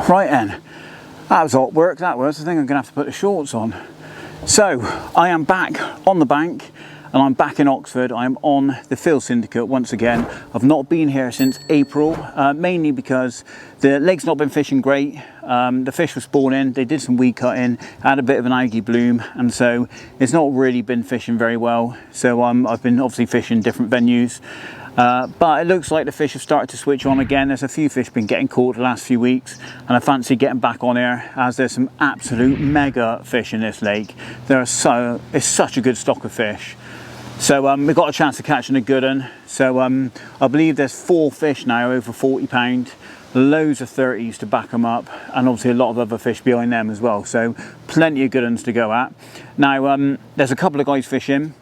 Right then, that was hot work, that was. I think I'm going to have to put the shorts on. So, I am back on the bank, and I'm back in Oxford. I'm on the Field Syndicate once again. I've not been here since April, mainly because the lake's not been fishing great. The fish were spawning, they did some weed cutting, had a bit of an algae bloom, and so it's not really been fishing very well. So I've been obviously fishing different venues. But it looks like the fish have started to switch on again. There's a few fish been getting caught the last few weeks, and I fancy getting back on here as there's some absolute mega fish in this lake. It's such a good stock of fish. So we've got a chance of catching a good one. So I believe there's 4 fish now over 40 pound, loads of 30s to back them up, and obviously a lot of other fish behind them as well. So plenty of good ones to go at. Now there's a couple of guys fishing.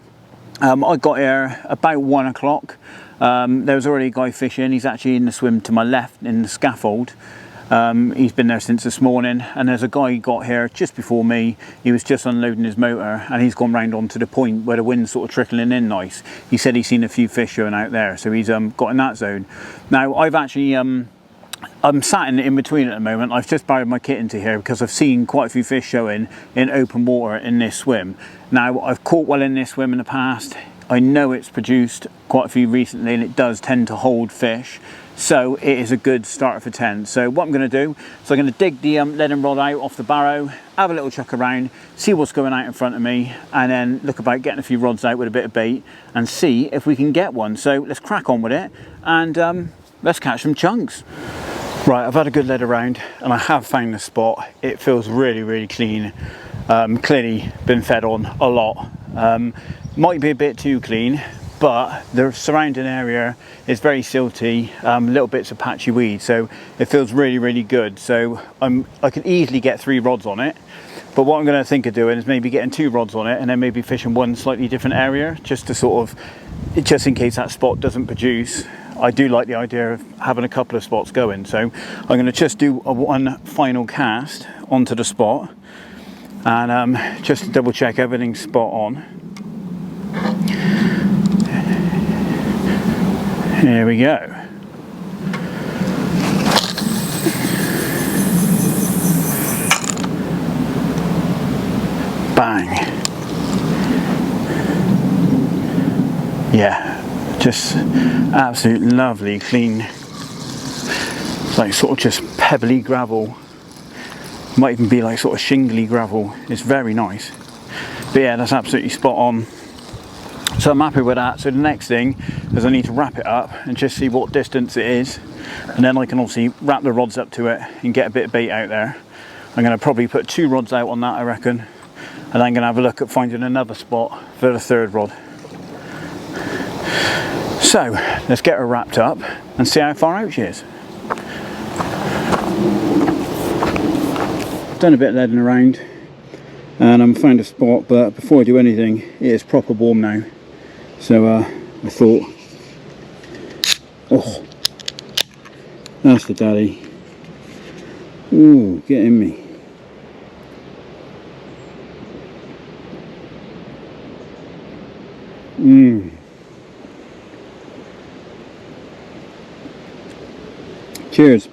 I got here about 1 o'clock. There was already a guy fishing. He's actually in the swim to my left in the scaffold. He's been there since this morning, and there's a guy who got here just before me. He was just unloading his motor, and he's gone round onto the point where the wind's sort of trickling in nice. He said he's seen a few fish showing out there, so he's got in that zone. Now I've actually I'm sat in between at the moment. I've just borrowed my kit into here because I've seen quite a few fish showing in open water in this swim. Now I've caught well in this swim in the past. I know it's produced quite a few recently, and it does tend to hold fish. So it is a good starter for 10. So what I'm going to do, so I'm going to dig the leading rod out off the barrow, have a little chuck around, see what's going out in front of me, and then look about getting a few rods out with a bit of bait and see if we can get one. So let's crack on with it, and let's catch some chunks. Right, I've had a good lead around, and I have found the spot. It feels really, really clean. Clearly been fed on a lot. Might be a bit too clean, but the surrounding area is very silty, little bits of patchy weed, so it feels really, really good. So I can easily get 3 rods on it, but what I'm going to think of doing is maybe getting 2 rods on it, and then maybe fishing one slightly different area, just to sort of, just in case that spot doesn't produce. I do like the idea of having a couple of spots going, so I'm going to just do one final cast onto the spot, and just to double check everything's spot on. Here we go. Bang. Yeah, just absolute lovely, clean, like sort of just pebbly gravel. Might even be like sort of shingly gravel. It's very nice. But yeah, that's absolutely spot on. So I'm happy with that. So the next thing is I need to wrap it up and just see what distance it is, and then I can obviously wrap the rods up to it and get a bit of bait out there. I'm going to probably put 2 rods out on that, I reckon, and then I'm going to have a look at finding another spot for the 3rd rod. So let's get her wrapped up and see how far out she is. Done a bit of leading around, and I'm found a spot, but before I do anything, it is proper warm now. So I thought, oh, that's the daddy. Ooh, get in me. Cheers.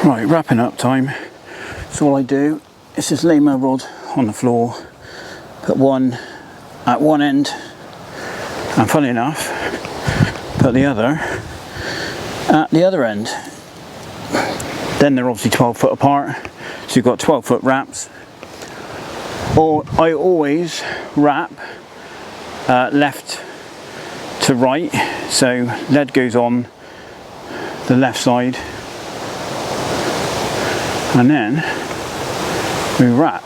Right, wrapping up time. So all I do is just lay my rod on the floor, put one at one end, and funny enough, put the other at the other end. Then they're obviously 12 foot apart, so you've got 12-foot wraps. Or I always wrap left to right, so lead goes on the left side, and then we wrap.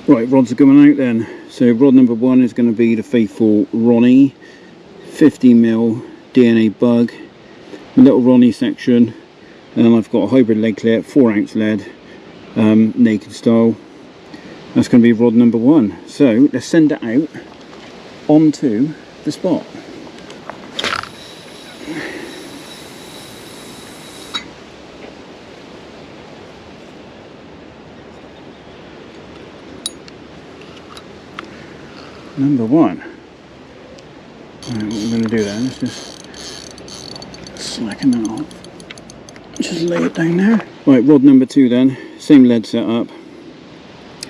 Right, rods are coming out then. So rod number 1 is going to be the faithful Ronnie 50mm DNA bug, little Ronnie section, and I've got a hybrid lead clip, 4-ounce lead, naked style. That's going to be rod number 1. So let's send it out onto the spot. number 1. Right, what we're going to do then is just slacken that off. Just lay it down there. Right, rod number 2 then, same lead setup,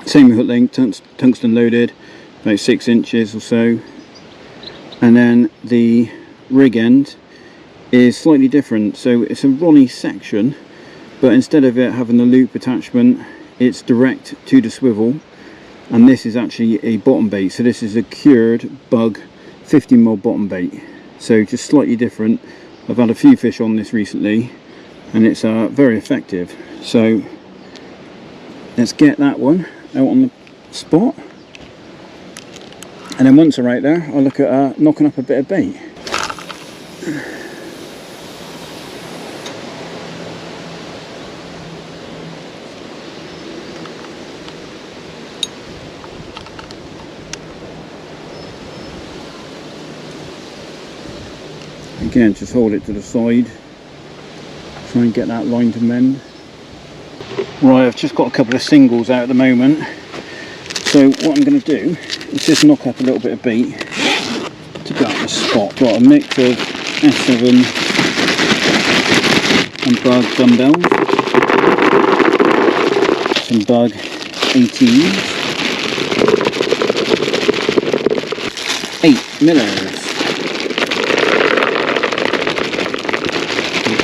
same hook length, tungsten loaded, about 6 inches or so. And then the rig end is slightly different, so it's a Ronnie section, but instead of it having the loop attachment, it's direct to the swivel, and this is actually a bottom bait. So this is a cured bug 50mm bottom bait, so just slightly different. I've had a few fish on this recently and it's very effective. So let's get that one out on the spot, and then once they're out there, I'll look at knocking up a bit of bait. Again, just hold it to the side, try and get that line to mend. Right, I've just got a couple of singles out at the moment, so what I'm going to do is just knock up a little bit of bait to go up the spot. Got a mix of S7 and bug dumbbells, some bug 18s, 8 millers.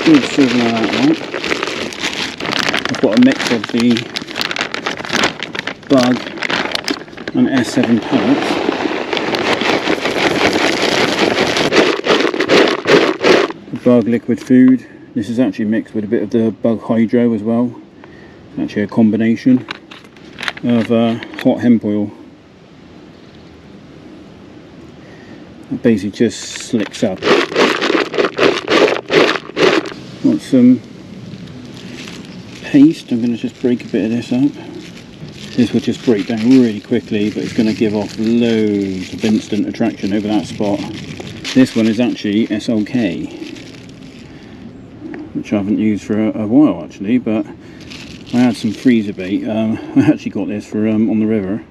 Good sizzle on that one. I've got a mix of the bug and S7 pellets. The bug liquid food. This is actually mixed with a bit of the bug hydro as well. It's actually a combination of hot hemp oil. It basically just slicks up. Got some paste. I'm going to just break a bit of this up. This will just break down really quickly, but it's going to give off loads of instant attraction over that spot. This one is actually SLK, which I haven't used for a while actually, but I had some freezer bait. I actually got this for on the river,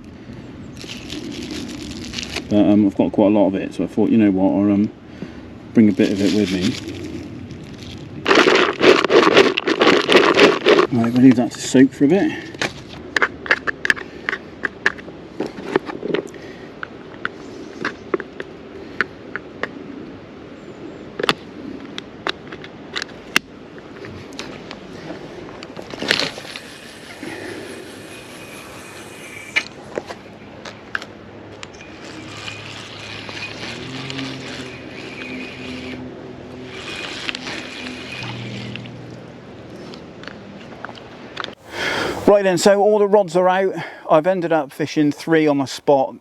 but I've got quite a lot of it, so I thought, you know what, I'll bring a bit of it with me. Right, we'll leave that to soak for a bit. Right then, so all the rods are out. I've ended up fishing 3 on the spot.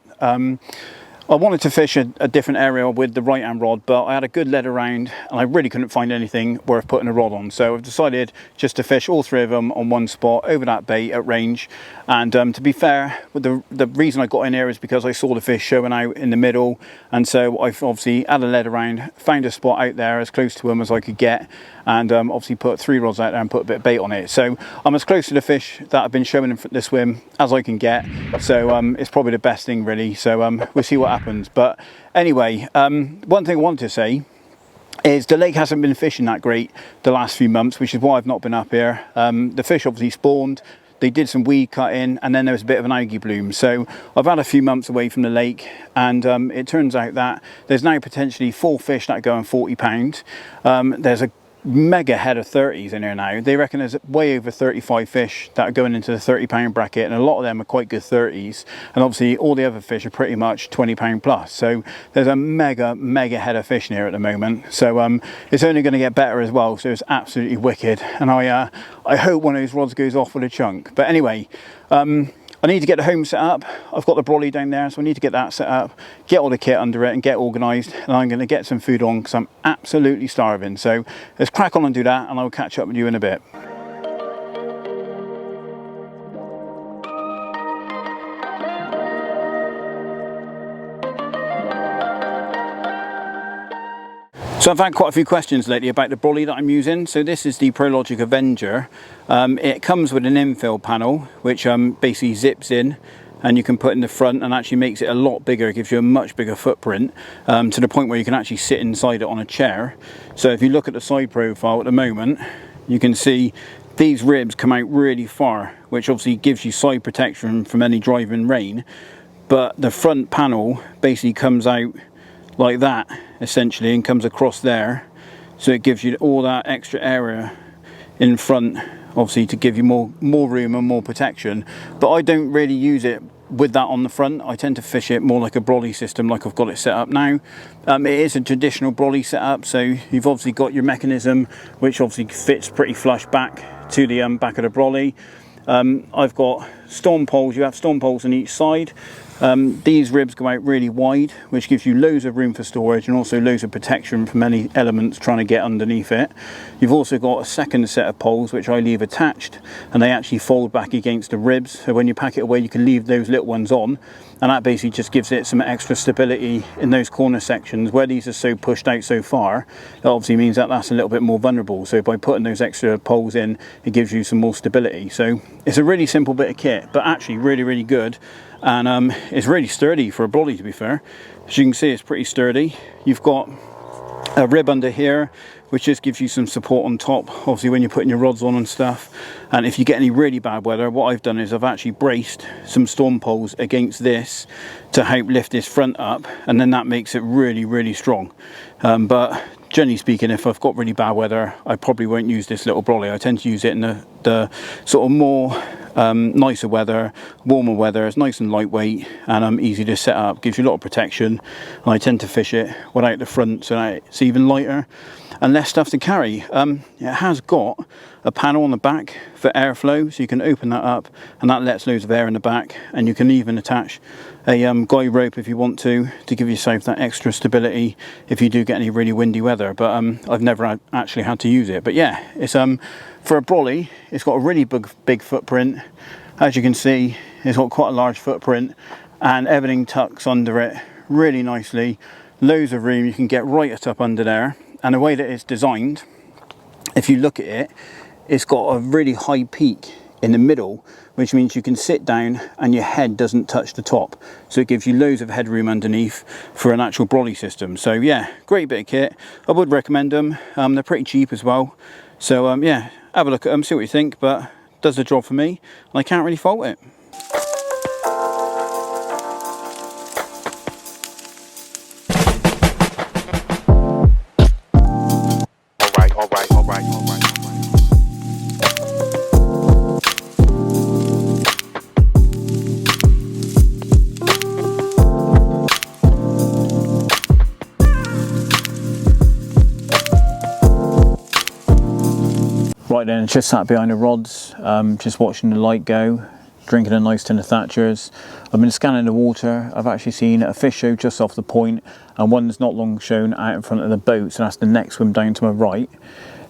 I wanted to fish a different area with the right hand rod, but I had a good lead around and I really couldn't find anything worth putting a rod on. So I've decided just to fish all 3 of them on one spot over that bait at range. And to be fair, the reason I got in here is because I saw the fish showing out in the middle. And so I've obviously had a lead around, found a spot out there as close to them as I could get. And obviously put 3 rods out there and put a bit of bait on it. So I'm as close to the fish that have been showing in the swim as I can get. So it's probably the best thing really. So we'll see what happens. But anyway, one thing I wanted to say is the lake hasn't been fishing that great the last few months, which is why I've not been up here. The fish obviously spawned. They did some weed cutting and then there was a bit of an algae bloom. So I've had a few months away from the lake, and it turns out that there's now potentially 4 fish that are going £40. There's a mega head of 30s in here now. They reckon there's way over 35 fish that are going into the £30 bracket, and a lot of them are quite good 30s, and obviously all the other fish are pretty much £20 plus. So there's a mega head of fish in here at the moment. So it's only going to get better as well, so it's absolutely wicked, and I hope one of those rods goes off with a chunk. But anyway, I need to get the home set up. I've got the Brolly down there, so I need to get that set up, get all the kit under it and get organised, and I'm going to get some food on because I'm absolutely starving. So let's crack on and do that, and I'll catch up with you in a bit. So I've had quite a few questions lately about the Brolly that I'm using. So this is the Prologic Avenger. It comes with an infill panel, which basically zips in and you can put in the front, and actually makes it a lot bigger. It gives you a much bigger footprint, to the point where you can actually sit inside it on a chair. So if you look at the side profile at the moment, you can see these ribs come out really far, which obviously gives you side protection from any driving rain. But the front panel basically comes out like that essentially, and comes across there, so it gives you all that extra area in front, obviously to give you more room and more protection. But I don't really use it with that on the front. I tend to fish it more like a Brolly system, like I've got it set up now. It is a traditional Brolly setup, so you've obviously got your mechanism, which obviously fits pretty flush back to the back of the Brolly. I've got storm poles. You have storm poles on each side. These ribs go out really wide, which gives you loads of room for storage and also loads of protection from any elements trying to get underneath it. You've also got a second set of poles which I leave attached, and they actually fold back against the ribs, so when you pack it away you can leave those little ones on, and that basically just gives it some extra stability in those corner sections where these are so pushed out so far. It obviously means that that's a little bit more vulnerable, so by putting those extra poles in, it gives you some more stability. So it's a really simple bit of kit, but actually really good. And it's really sturdy for a Brolly, to be fair. As you can see, it's pretty sturdy. You've got a rib under here which just gives you some support on top, obviously when you're putting your rods on and stuff. And if you get any really bad weather, what I've done is I've actually braced some storm poles against this to help lift this front up, and then that makes it really strong. But generally speaking, if I've got really bad weather, I probably won't use this little Brolly. I tend to use it in the sort of more nicer weather, warmer weather. It's nice and lightweight and easy to set up, gives you a lot of protection, and I tend to fish it without the front, so that it's even lighter and less stuff to carry. It has got a panel on the back for airflow, so you can open that up and that lets loads of air in the back, and you can even attach a guide rope if you want to give yourself that extra stability if you do get any really windy weather. But I've never actually had to use it. But yeah, it's for a Brolly, it's got a really big footprint. As you can see, it's got quite a large footprint, and everything tucks under it really nicely. Loads of room, you can get right up under there. And the way that it's designed, if you look at it, it's got a really high peak in the middle, which means you can sit down and your head doesn't touch the top, so it gives you loads of headroom underneath for an actual Brolly system. So yeah, great bit of kit. I would recommend them. They're pretty cheap as well, so yeah, have a look at them, see what you think. But does the job for me, and I can't really fault it. Right then, just sat behind the rods, just watching the light go, drinking a nice tin of Thatcher's. I've been scanning the water. I've actually seen a fish show just off the point, and one's not long shown out in front of the boat, so that's the next swim down to my right.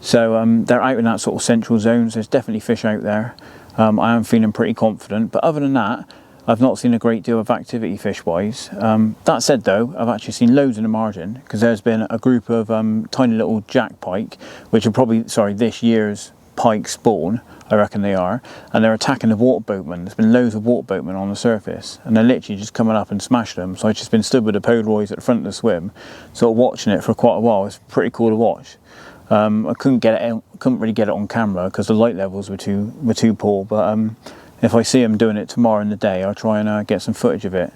So they're out in that sort of central zone, so there's definitely fish out there. I am feeling pretty confident, but other than that, I've not seen a great deal of activity fish-wise. That said though, I've actually seen loads in the margin, because there's been a group of tiny little jack pike, which are probably, this year's pike spawn, I reckon they are, and they're attacking the water boatmen. There's been loads of water boatmen on the surface, and they're literally just coming up and smashing them. So I've just been stood with the Polaroids at the front of the swim, sort of watching it for quite a while. It's pretty cool to watch. I couldn't really get it on camera because the light levels were too poor, but if I see them doing it tomorrow in the day, I'll try and get some footage of it.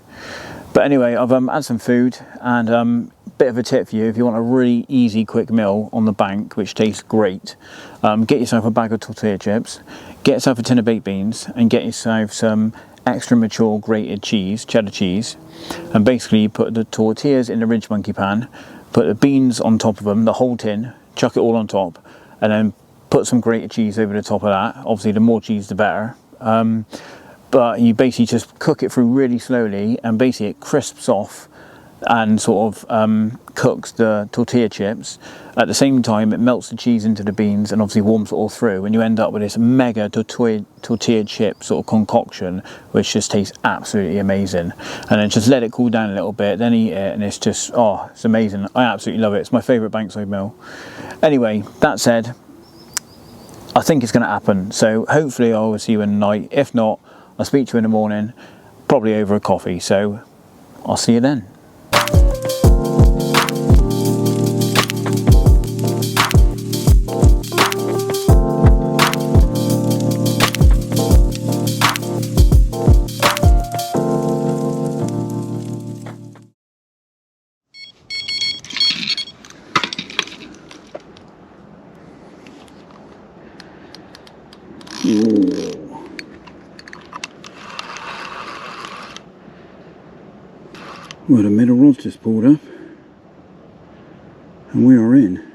But anyway, I've had some food, and bit of a tip for you: if you want a really easy quick meal on the bank which tastes great, get yourself a bag of tortilla chips, get yourself a tin of baked beans, and get yourself some extra mature grated cheese, cheddar cheese. And basically you put the tortillas in the ridge monkey pan, put the beans on top of them, the whole tin, chuck it all on top, and then put some grated cheese over the top of that. Obviously the more cheese the better. But you basically just cook it through really slowly, and basically it crisps off and sort of cooks the tortilla chips. At the same time, it melts the cheese into the beans and obviously warms it all through, and you end up with this mega tortilla chip sort of concoction, which just tastes absolutely amazing. And then just let it cool down a little bit, then eat it, and it's just, oh, it's amazing. I absolutely love it. It's my favourite bankside meal. Anyway, that said, I think it's going to happen, so hopefully I will see you in the night. If not, I'll speak to you in the morning. probably over a coffee. So I'll see you then. Well, the middle rod's just pulled up and we are in.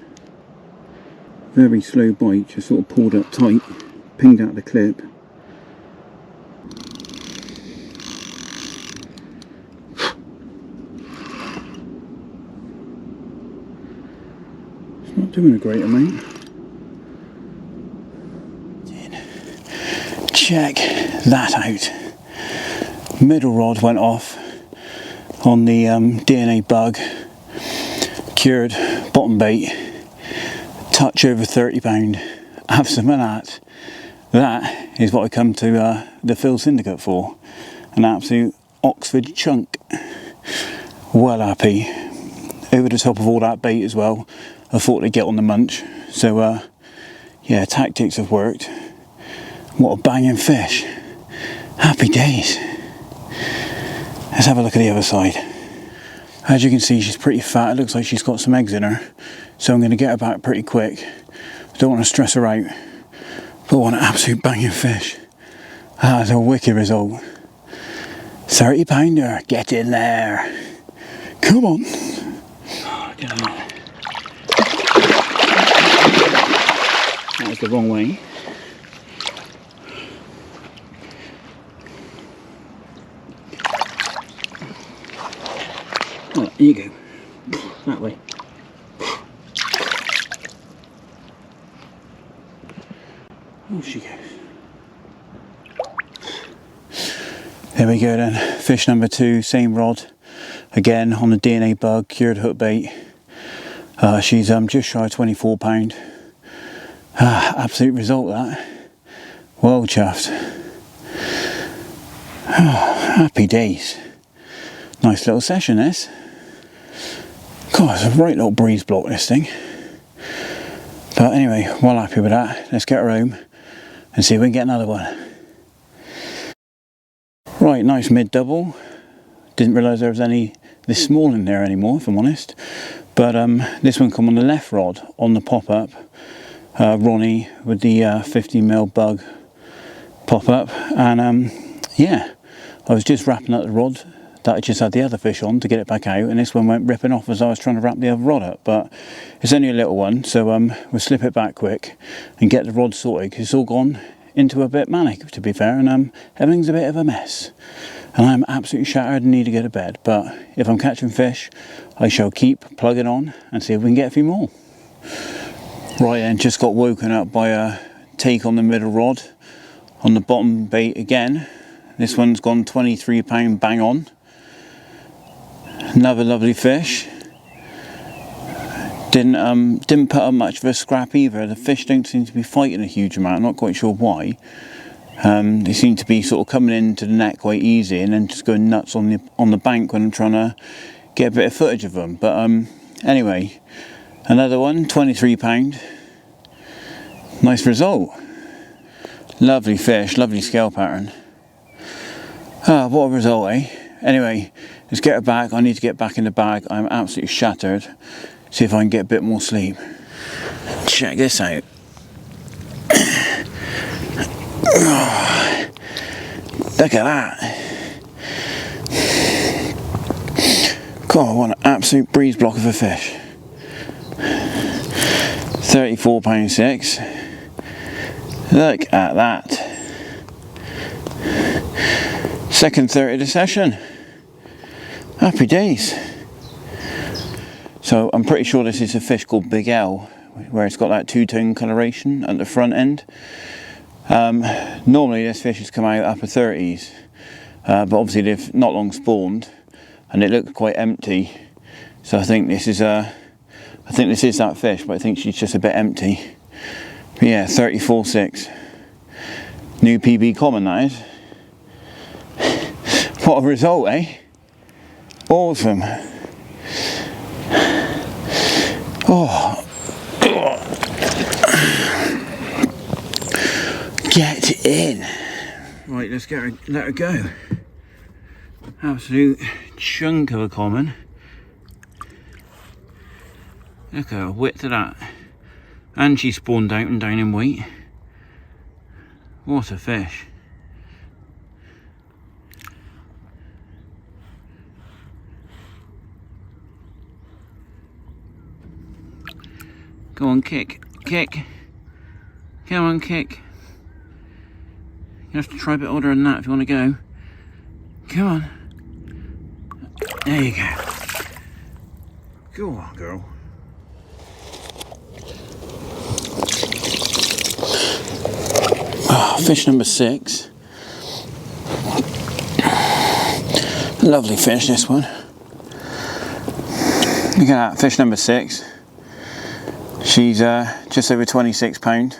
Very slow bite, just sort of pulled up tight, pinged out the clip. It's not doing a great amount. Check that out. Middle rod went off on the DNA bug, cured bottom bait, touch over £30. Have some of that. That is what I come to the Phil Syndicate for. An absolute Oxford chunk. Well happy. Over the top of all that bait as well. I thought they'd get on the munch. So yeah, tactics have worked. What a banging fish. Happy days. Let's have a look at the other side. As you can see, she's pretty fat. It looks like she's got some eggs in her. So I'm going to get her back pretty quick. I don't want to stress her out. But what an absolute banging fish. That's a wicked result. 30 pounder, get in there. Come on. Oh, look at that. That was the wrong way. Oh, here you go. That way. Off she goes. There we go then. Fish number 2, same rod. Again on the DNA bug, cured hook bait. She's just shy of £24. Absolute result that. Well chuffed. Happy days. Nice little session this. God, it's a right little breeze block this thing. But anyway, well happy with that. Let's get her home and see if we can get another one. Right, nice mid double. Didn't realise there was any this small in there anymore, if I'm honest. But this one come on the left rod on the pop up. Ronnie with the 50mm bug pop up, and yeah, I was just wrapping up the rod that I just had the other fish on to get it back out, and this one went ripping off as I was trying to wrap the other rod up. But it's only a little one, so we'll slip it back quick and get the rod sorted, because it's all gone into a bit manic, to be fair, and everything's a bit of a mess and I'm absolutely shattered and need to go to bed. But if I'm catching fish, I shall keep plugging on and see if we can get a few more. Right then, just got woken up by a take on the middle rod on the bottom bait again. This one's gone £23 bang on. Another lovely fish. Didn't put up much of a scrap either. The fish don't seem to be fighting a huge amount. I'm not quite sure why. They seem to be sort of coming into the net quite easy and then just going nuts on the bank when I'm trying to get a bit of footage of them. But anyway, another one, £23. Nice result. Lovely fish, lovely scale pattern. Ah, what a result, eh? Anyway, let's get her back. I need to get back in the bag. I'm absolutely shattered. See if I can get a bit more sleep. Check this out. Oh, look at that. God, what an absolute breeze block of a fish. £34.6. Look at that. Second 30 of the session. Happy days. So I'm pretty sure this is a fish called Big L, where it's got that two-tone coloration at the front end. Normally this fish has come out upper 30s, but obviously they've not long spawned and it looked quite empty. So I think this is that fish, but I think she's just a bit empty. But yeah, 34.6. New PB common, that is. What a result, eh? Awesome. Oh. Get in. Right, let's let her go. Absolute chunk of a common. Look at the width of that. And she spawned out and down in weight. What a fish. Go on, kick. Come on, kick. You have to try a bit harder than that if you want to go. Come on. There you go. Go on, girl. Oh, fish number 6. Lovely fish, this one. Look at that, fish number 6. She's just over 26 pound.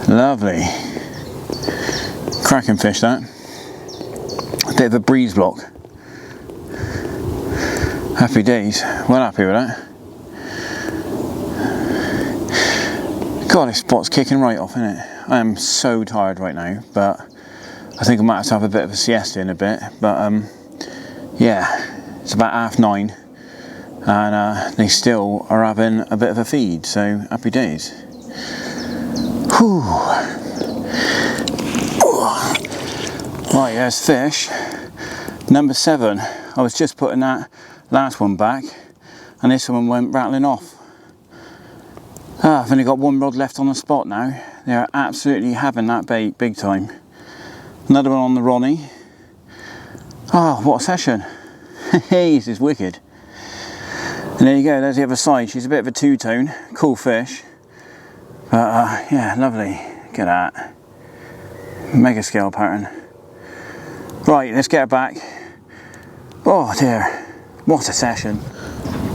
Lovely. Cracking fish, that. A bit of a breeze block. Happy days. Well happy with that. God, this spot's kicking right off, isn't it? I am so tired right now, but I think I might have to have a bit of a siesta in a bit. But yeah, it's about 9:30. And they still are having a bit of a feed, so happy days. Whew. Right, there's fish number 7. I was just putting that last one back and this one went rattling off. I've only got one rod left on the spot now. They're absolutely having that bait big time. Another one on the Ronnie. Oh, what a session. Hey, this is wicked. And there you go, there's the other side. She's a bit of a two-tone, cool fish. But yeah, lovely. Look at that. Mega scale pattern. Right, let's get her back. Oh dear, what a session.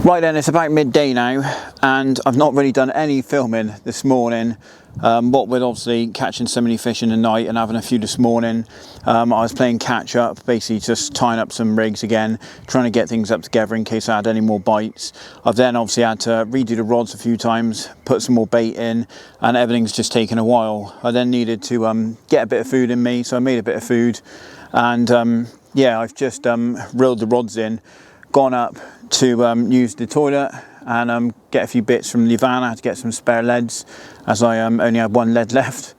Right then, it's about midday now, and I've not really done any filming this morning. What with obviously catching so many fish in the night and having a few this morning, I was playing catch up, basically just tying up some rigs again, trying to get things up together in case I had any more bites. I've then obviously had to redo the rods a few times, put some more bait in, and everything's just taken a while. I then needed to get a bit of food in me, so I made a bit of food, and yeah, I've just reeled the rods in, gone up to use the toilet and get a few bits from the van. I had to get some spare leads as I only had one lead left,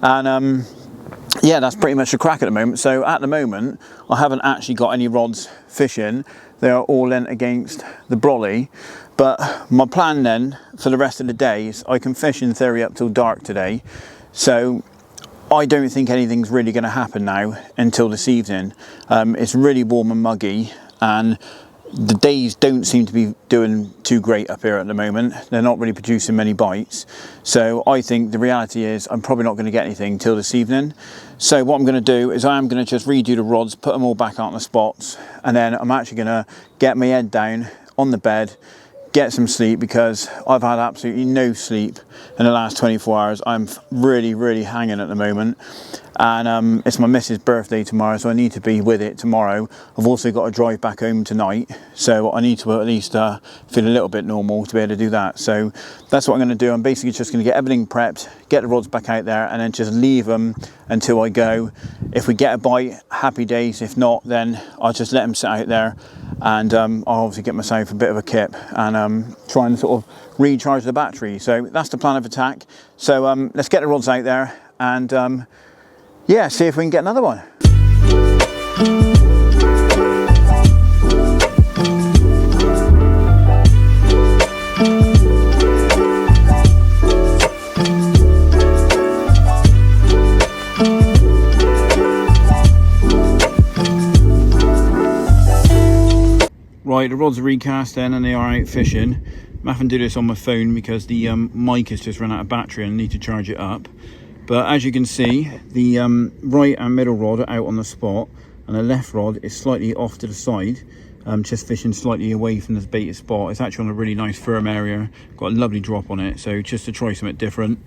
and yeah, that's pretty much the crack at the moment. So at the moment I haven't actually got any rods fishing. They are all in against the Brolly, but my plan then for the rest of the day is I can fish in theory up till dark today, so I don't think anything's really going to happen now until this evening. It's really warm and muggy, and the days don't seem to be doing too great up here at the moment. They're not really producing many bites, so I think the reality is I'm probably not going to get anything till this evening. So what I'm going to do is I am going to just redo the rods, put them all back out on the spots, and then I'm actually going to get my head down on the bed, get some sleep, because I've had absolutely no sleep in the last 24 hours. I'm really hanging at the moment, and it's my missus' birthday tomorrow, so I need to be with it tomorrow. I've also got to drive back home tonight, so I need to at least feel a little bit normal to be able to do that. So that's what I'm going to do. I'm basically just going to get everything prepped, get the rods back out there, and then just leave them until I go. If we get a bite, happy days. If not, then I'll just let them sit out there, and I'll obviously get myself a bit of a kip and try and sort of recharge the battery. So that's the plan of attack. So let's get the rods out there and yeah, see if we can get another one. Right, the rods are recast then and they are out fishing. I'm having to do this on my phone because the mic has just run out of battery and I need to charge it up. But as you can see, the right and middle rod are out on the spot, and the left rod is slightly off to the side, just fishing slightly away from this baited spot. It's actually on a really nice firm area, got a lovely drop on it, so just to try something different,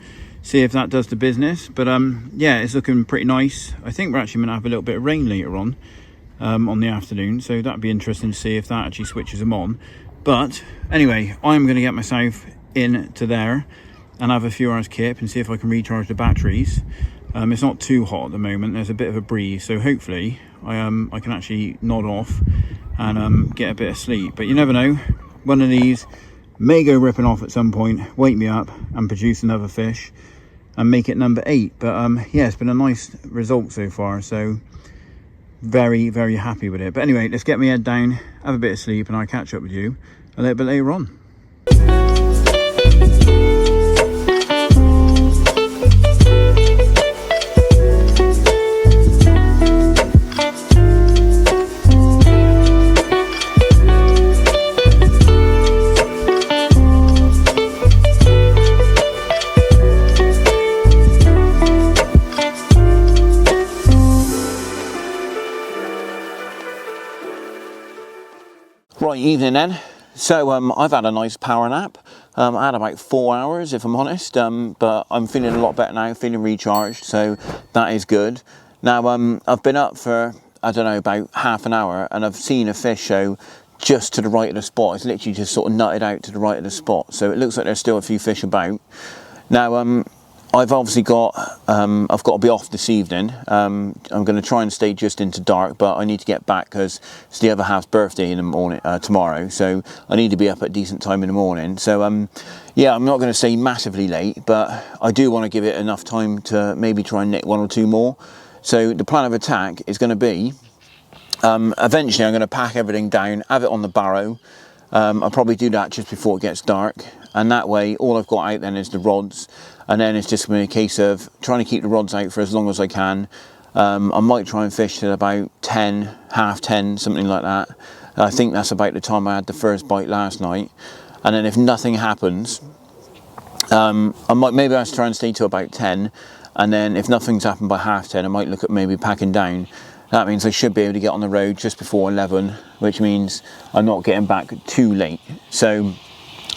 see if that does the business. But yeah, it's looking pretty nice. I think we're actually going to have a little bit of rain later on the afternoon, so that'd be interesting to see if that actually switches them on. But anyway, I'm going to get myself into there and have a few hours kip and see if I can recharge the batteries. It's not too hot at the moment, there's a bit of a breeze, so hopefully I can actually nod off and get a bit of sleep. But you never know, one of these may go ripping off at some point, wake me up and produce another fish and make it number 8. But yeah, it's been a nice result so far, so very, very happy with it. But anyway, let's get my head down, have a bit of sleep, and I'll catch up with you a little bit later on. Right, evening then. So I've had a nice power nap. I had about 4 hours, if I'm honest, but I'm feeling a lot better now, feeling recharged, so that is good. Now I've been up for, I don't know, about half an hour, and I've seen a fish show just to the right of the spot. It's literally just sort of nutted out to the right of the spot, so it looks like there's still a few fish about. Now I've obviously got, I've got to be off this evening. I'm going to try and stay just into dark, but I need to get back because it's the other half's birthday in the morning, tomorrow. So I need to be up at a decent time in the morning. So yeah, I'm not going to say massively late, but I do want to give it enough time to maybe try and nick 1 or 2 more. So the plan of attack is going to be, eventually I'm going to pack everything down, have it on the barrow. I'll probably do that just before it gets dark, and that way all I've got out then is the rods, and then it's just going to be a case of trying to keep the rods out for as long as I can. I might try and fish till about 10, half 10, something like that. I think that's about the time I had the first bite last night, and then if nothing happens, maybe I'll try and stay till about 10, and then if nothing's happened by half 10, I might look at maybe packing down. That means I should be able to get on the road just before 11, which means I'm not getting back too late. So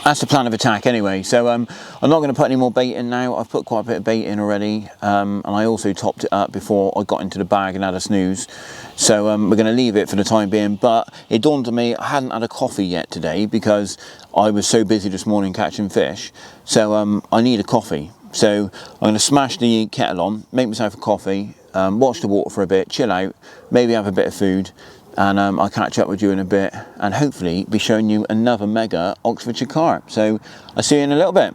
that's the plan of attack anyway. So I'm not going to put any more bait in now. I've put quite a bit of bait in already, and I also topped it up before I got into the bag and had a snooze. So we're going to leave it for the time being. But it dawned on me I hadn't had a coffee yet today because I was so busy this morning catching fish. So I need a coffee. So I'm going to smash the kettle on, make myself a coffee, watch the water for a bit, chill out, maybe have a bit of food, and I'll catch up with you in a bit and hopefully be showing you another mega Oxfordshire carp. So I'll see you in a little bit.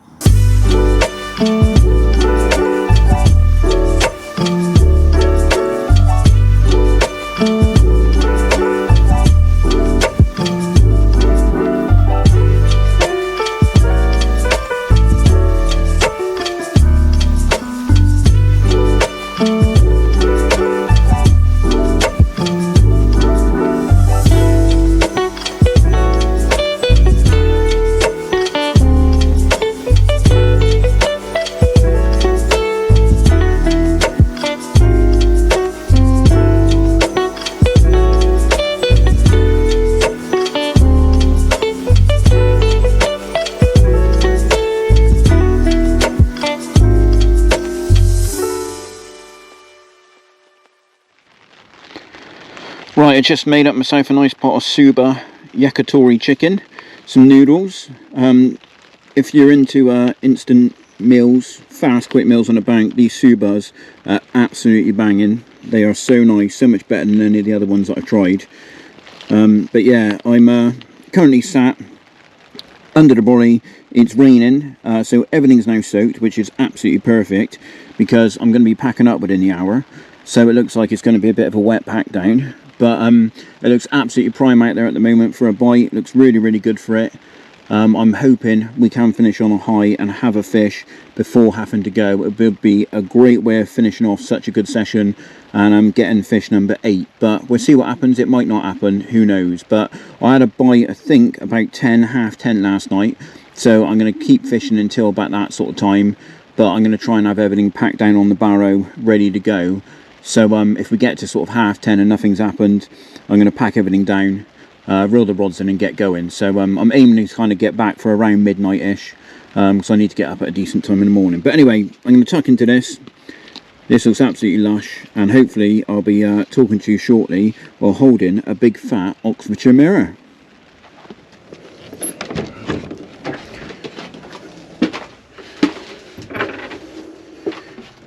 Right, I just made up myself a nice pot of Suba yakitori chicken, some noodles. If you're into instant meals, fast quick meals on the bank, these Subas are absolutely banging. They are so nice, so much better than any of the other ones that I've tried. But yeah, I'm currently sat under the Brolly. It's raining, so everything's now soaked, which is absolutely perfect because I'm going to be packing up within the hour. So it looks like it's going to be a bit of a wet pack down. But it looks absolutely prime out there at the moment for a bite. It looks really, really good for it. I'm hoping we can finish on a high and have a fish before having to go. It would be a great way of finishing off such a good session, and I'm getting fish number 8. But we'll see what happens. It might not happen, who knows. But I had a bite, I think, about 10, half 10 last night. So I'm going to keep fishing until about that sort of time. But I'm going to try and have everything packed down on the barrow, ready to go. So if we get to sort of 10:30 and nothing's happened, I'm going to pack everything down, reel the rods in and get going. So I'm aiming to kind of get back for around midnight-ish, because I need to get up at a decent time in the morning. But anyway, I'm going to tuck into this. This looks absolutely lush, and hopefully I'll be talking to you shortly while holding a big fat Oxfordshire mirror.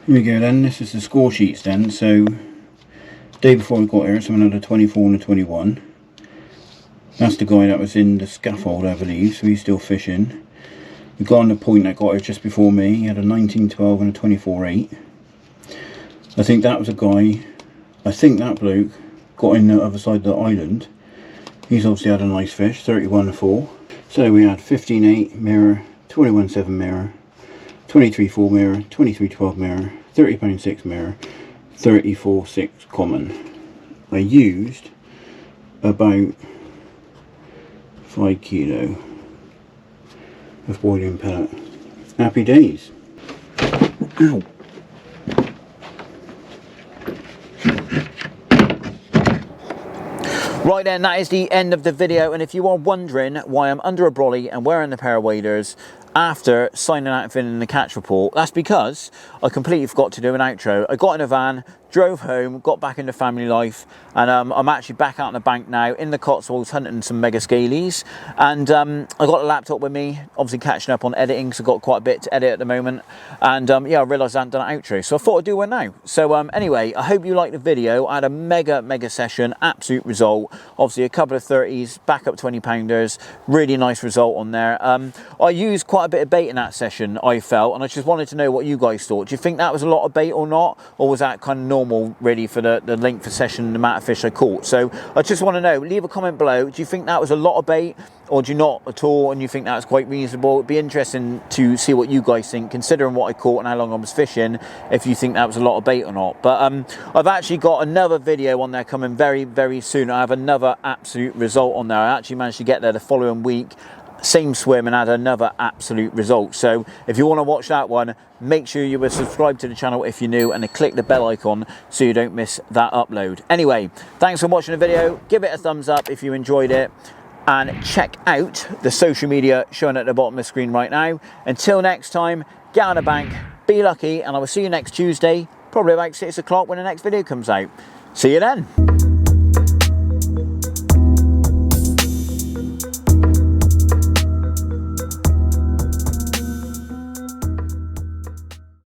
Here we go then, this is the score sheets then. So, day before we got here, someone had a 24 and a 21. That's the guy that was in the scaffold, I believe, so he's still fishing. The guy on the point that got here just before me, he had a 19-12 and a 24-8. I think that was a guy, I think that bloke got in the other side of the island. He's obviously had a nice fish, 31-4. So we had 15-8 mirror, 21-7 mirror, 23-4 mirror, 23-12 mirror, 30-6 mirror, 34-6 common. I used about 5 kilo of boiling pellet. Happy days. Ow. Right then, that is the end of the video, and if you are wondering why I'm under a brolly and wearing a pair of waders after signing out and filling the catch report, that's because I completely forgot to do an outro. I got in a van, drove home, got back into family life, and I'm actually back out on the bank now in the Cotswolds hunting some mega scalies. And I got a laptop with me, obviously catching up on editing, because I've got quite a bit to edit at the moment. And yeah, I realised I hadn't done an outro, so I thought I'd do one now. So anyway, I hope you liked the video. I had a mega session, absolute result. Obviously a couple of 30s, back up 20 pounders, really nice result on there. I used quite a bit of bait in that session, I felt, and I just wanted to know what you guys thought. Do you think that was a lot of bait or not, or was that kind of normal really for the length of session and the amount of fish I caught? So I just want to know, leave a comment below. Do you think that was a lot of bait, or do you not at all, and you think that was quite reasonable? It'd be interesting to see what you guys think, considering what I caught and how long I was fishing, if you think that was a lot of bait or not. But I've actually got another video on there coming very soon. I have another absolute result on there. I actually managed to get there the following week, same swim, and had another absolute result. So if you want to watch that one, make sure you were subscribed to the channel if you're new, and click the bell icon so you don't miss that upload. Anyway, thanks for watching the video. Give it a thumbs up if you enjoyed it, and check out the social media shown at the bottom of the screen right now. Until next time, get on the bank, be lucky, and I will see you next Tuesday, probably about 6 o'clock when the next video comes out. See you then.